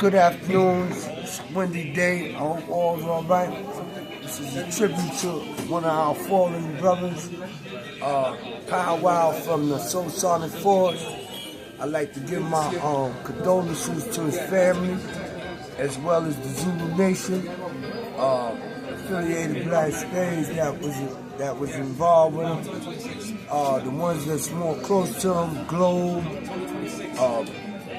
Good afternoon. It's a windy day. I hope all's all right. This is a tribute to one of our fallen brothers, Pow Wow from the Soul Sonic Force. I'd like to give my condolences to his family, as well as the ZuluNation, affiliated Black Spades that was involved with him. The ones that's more close to him, Globe,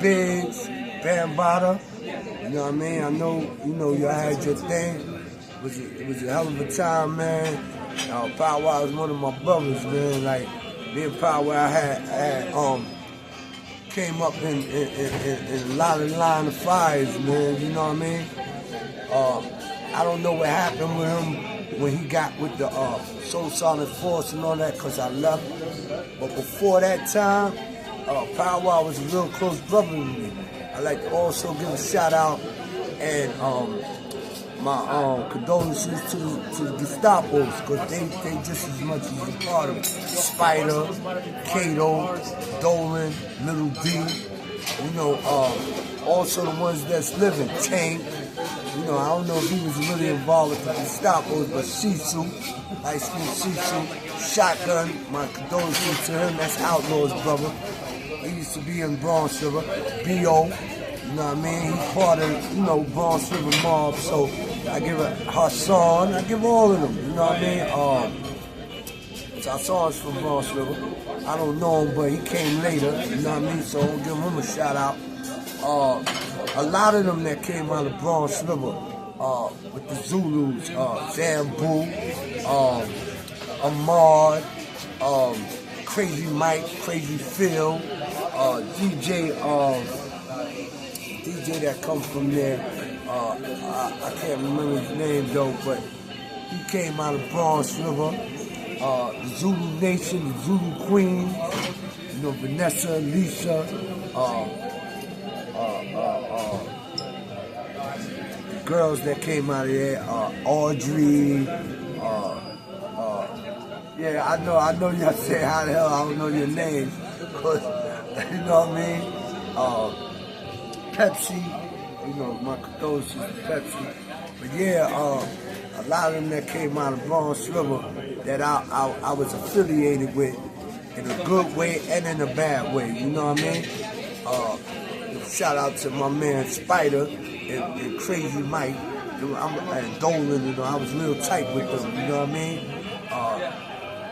Biggs, Bambada. You know what I mean? I know, y'all had your thing. It was a hell of a time, man. Pow Wow is one of my brothers, man. Like, me and Pow Wow came up in a lot of line of fires, man. You know what I mean? I don't know what happened with him when he got with the Soul Sonic Force and all that, because I left. But before that time, Pow Wow was a real close brother to me. I'd like to also give a shout out and my condolences to the Gestapos, because they just as much as a part of it. Spider, Kato, Dolan, Little D, also the ones that's living, Tank. I don't know if he was really involved with the Gestapos, but Sisu, light skin Sisu, Shotgun, my condolences to him, that's Outlaw's brother. He used to be in Bronx, B.O., you know what I mean? He's part of, Bronx River Mob, so I give Hassan, I give all of them, you know what I mean? Hassan's from Bronx River. I don't know him, but he came later, you know what I mean? So I'll give him a shout out. A lot of them that came out of Bronx River, with the Zulus, Zambu, Ahmad, Crazy Mike, Crazy Phil, DJ that comes from there, I can't remember his name though, but he came out of Bronx River, the ZuluNation, the Zulu Queen, Vanessa, Lisa, the girls that came out of there, Audrey, yeah, I know y'all say how the hell I don't know your names, but you know what I mean? Pepsi, my condolences to Pepsi. But yeah, a lot of them that came out of Bronx River that I was affiliated with in a good way and in a bad way, you know what I mean? Shout out to my man Spider and Crazy Mike and Dolan, I was a little tight with them, you know what I mean?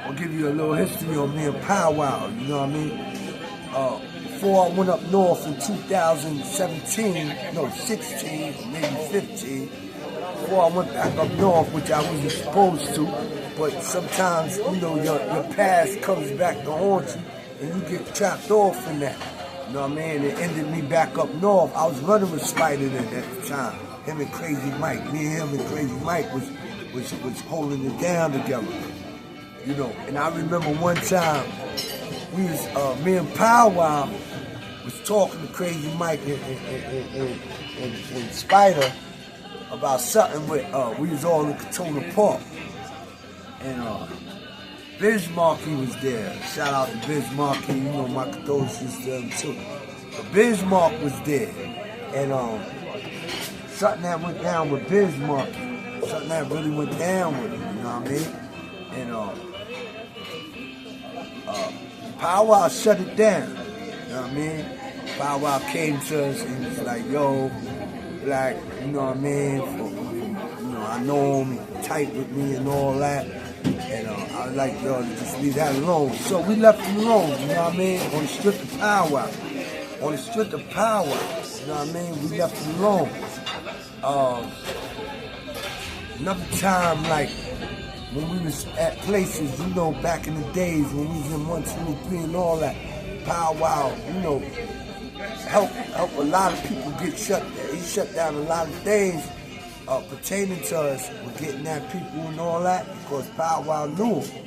I'll give you a little history on me and Pow Wow, you know what I mean? Before I went up north in 2017, 16, maybe 15, before I went back up north, which I wasn't supposed to, but sometimes, your past comes back to haunt you, and you get trapped off in that. You know what I mean? It ended me back up north. I was running with Spider then at the time. Him and Crazy Mike. Me and him and Crazy Mike was holding it down together. And I remember one time, me and Pow Wow was talking to Crazy Mike and Spider about something with, we was all in Katona Park. And Bismarcky was there. Shout out to Bismarcky, my condolences to him too. But Bismarck was there. And something that went down with Bismarcky, something that really went down with him, you know what I mean? And Pow Wow shut it down, you know what I mean? Pow Wow came to us and was like, yo, Black, you know what I mean? I know him, he's tight with me and all that. And I'd like y'all to just leave that alone. So we left him alone, you know what I mean? On the strip of Pow Wow. On the strip of Pow Wow, you know what I mean? We left him alone. Another time, like, when we was at places, back in the days when we was in 1, 2, 3 and all that, Pow Wow, help a lot of people get shut down. He shut down a lot of things pertaining to us with getting at people and all that, because Pow Wow knew him.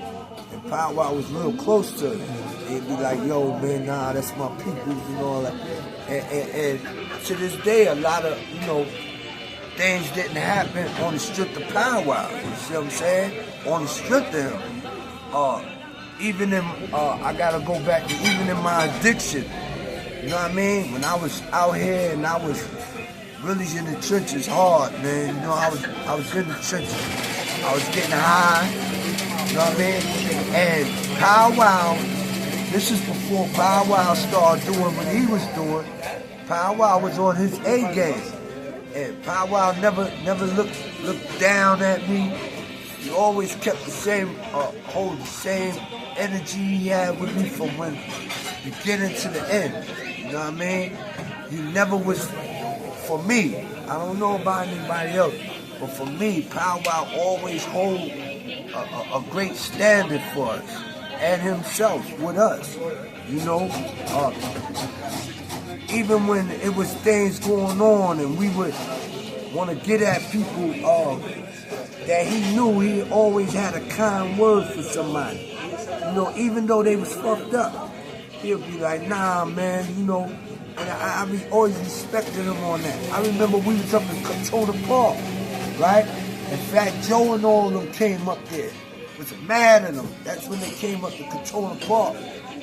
And Pow Wow was real close to him. He'd be like, yo, man, nah, that's my people and all that. And to this day, a lot of, things didn't happen on the strip of Pow Wow. You see what I'm saying? On the strip of him. Even in, I gotta go back to even in my addiction. You know what I mean? When I was out here and I was really in the trenches hard, man. You know, I was in the trenches. I was getting high, you know what I mean? And Pow Wow, this is before Pow Wow started doing what he was doing. Pow Wow was on his A game. And Pow Wow never looked down at me. He always kept the same, hold the same energy he had with me from when beginning to the end. You know what I mean? He never was, for me, I don't know about anybody else, but for me, Pow Wow always hold a great standard for us and himself with us. You know, even when it was things going on and we would want to get at people that he knew, he always had a kind word for somebody. You know, even though they was fucked up, he'll be like, nah, man, you know, and I always respected him on that. I remember we was up in Katona Park, right? And Fat Joe and all of them came up there. Was mad at them. That's when they came up to Katona Park.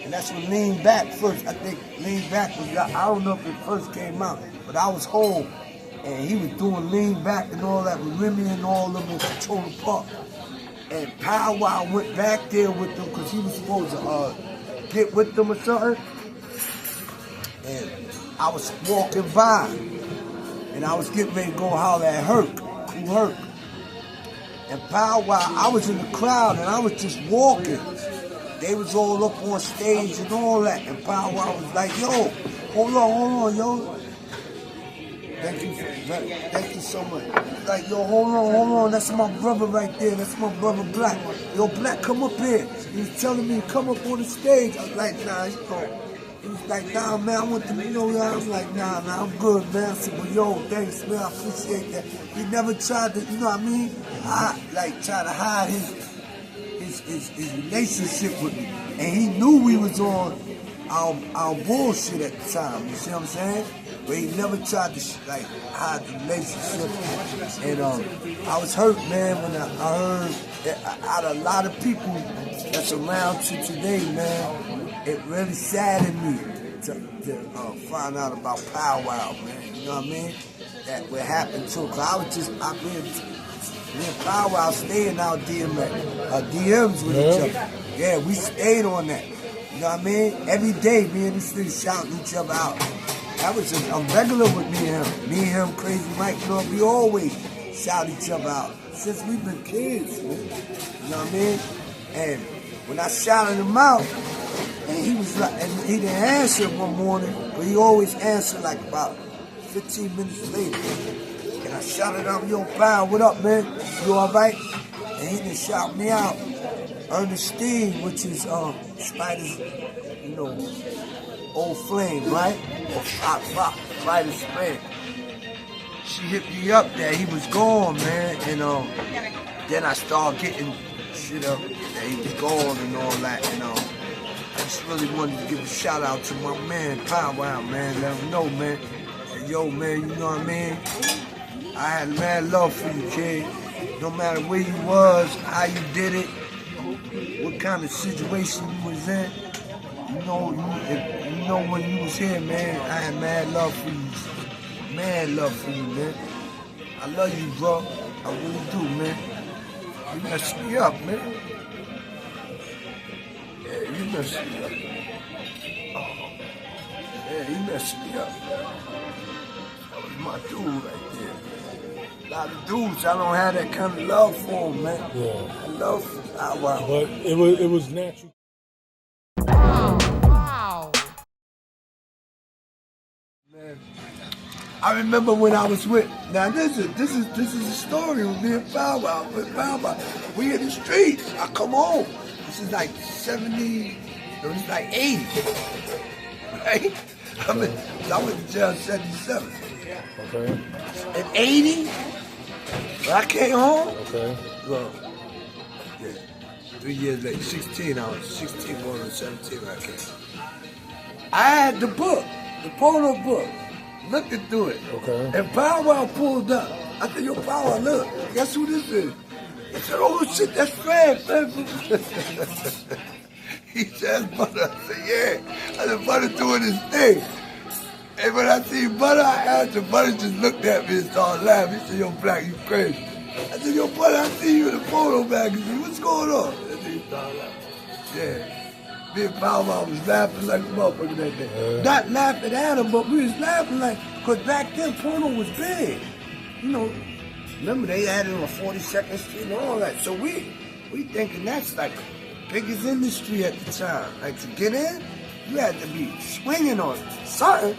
And that's when Lean Back first, I think Lean Back was, I don't know if it first came out, but I was home. And he was doing Lean Back and all that with Remy and all of them in Katona Park. And Pow Wow went back there with them because he was supposed to get with them or something. And I was walking by, and I was getting ready to go holler at Herc, who Herc. And Pow Wow, I was in the crowd, and I was just walking. They was all up on stage and all that. And Pow Wow was like, yo, hold on, yo. Thank you so much. Like, yo, hold on, that's my brother right there. That's my brother Black. Yo, Black, come up here. He was telling me to come up on the stage. I was like, nah, he was like, nah, man, I want to, you know, I was like, nah, I'm good, man. I said, well, yo, thanks, man, I appreciate that. He never tried to, you know what I mean? Try to hide his relationship with me. And he knew we was on our bullshit at the time, you see what I'm saying? But he never tried to hide the relationship. And I was hurt, man, when I heard that out of a lot of people that's around to today, man, it really saddened me to find out about Pow Wow, man. You know what I mean? That what happened to him. Cause me and Pow Wow stayed in our DMs with each other. Yeah, we stayed on that. You know what I mean? Every day, me and this nigga shouting each other out. That was a regular with me and him. Me and him, Crazy Mike, you know, we always shout each other out since we've been kids, man. You know what I mean? And when I shouted him out, and he was like, and he didn't answer one morning, but he always answered like about 15 minutes later. And I shouted out, yo, Pow, what up, man? You all right? And he didn't shout me out. Ernestine, which is Spider's, you know, old flame, right? Or Spider's friend. She hit me up that he was gone, man. And then I started getting shit up that he was gone and all that. And I just really wanted to give a shout out to my man, Pow Wow, man. Let him know, man. Hey, yo, man, you know what I mean? I had mad love for you, kid. No matter where you was, how you did it, what kind of situation you was in. You know when you was here, man, I had mad love for you. Mad love for you, man. I love you, bro. I really do, man. You messed me up, man. Yeah, you messed me up. Oh, yeah, you messed me up. That was my dude right there, man. A lot of dudes, I don't have that kind of love for them, man. Yeah. I love Pow Wow. But it was natural. Man, I remember when I was with. Now this is a story with me and Pow Wow. With Pow Wow, we in the streets. I come home. This is like 70. It was like 80, right? I went to jail in 77. Okay. In 80, when I came home. Okay. Well, yeah, 3 years later, 16. I was 16 going on 17 when I came. I had the book. The photo book, looking through it. Okay. And Pow Wow pulled up. I said, yo, Pow Wow, look, guess who this is? He said, oh shit, that's Fred. He said, brother. I said, yeah. I said, brother doing his thing. And when I see Butter, I asked him. Butter just looked at me and started laughing. He said, yo, Black, you crazy. I said, yo, Butter, I see you in the photo magazine. What's going on? And then he started laughing. Yeah. Me and Pow Wow was laughing like a motherfucker that day. Not laughing at him, but we was laughing like, because back then porno was big. You know, remember they had it on 42nd Street and all that. So we thinking that's like the biggest industry at the time. Like to get in, you had to be swinging on something.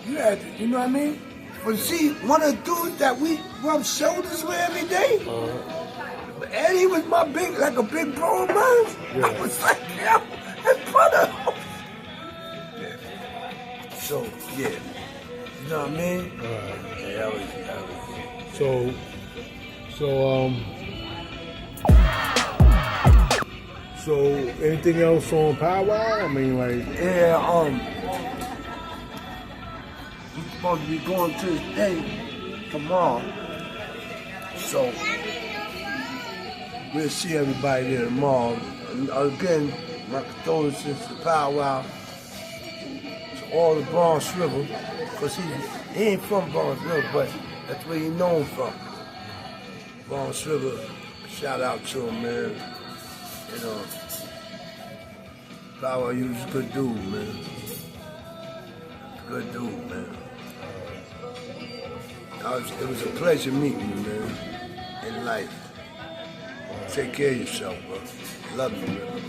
You had to, you know what I mean? But see, one of the dudes that we rub shoulders with every day, and he was my big, like a big bro of mine. Yeah. I was like, yeah, his brother. Yeah. So, yeah. You know what I mean? Yeah, that was. So anything else on Pow Wow? I mean, like. Yeah, we're supposed to be going to this thing tomorrow. So, we'll see everybody there tomorrow. And again, my condolences to Pow Wow, to all the Bronx River, because he ain't from Bronx River, but that's where he known from. Bronx River, shout out to him, man. You know, Pow Wow, you was a good dude, man. Good dude, man. It was a pleasure meeting you, man, in life. Take care of yourself, bro. Love you, man.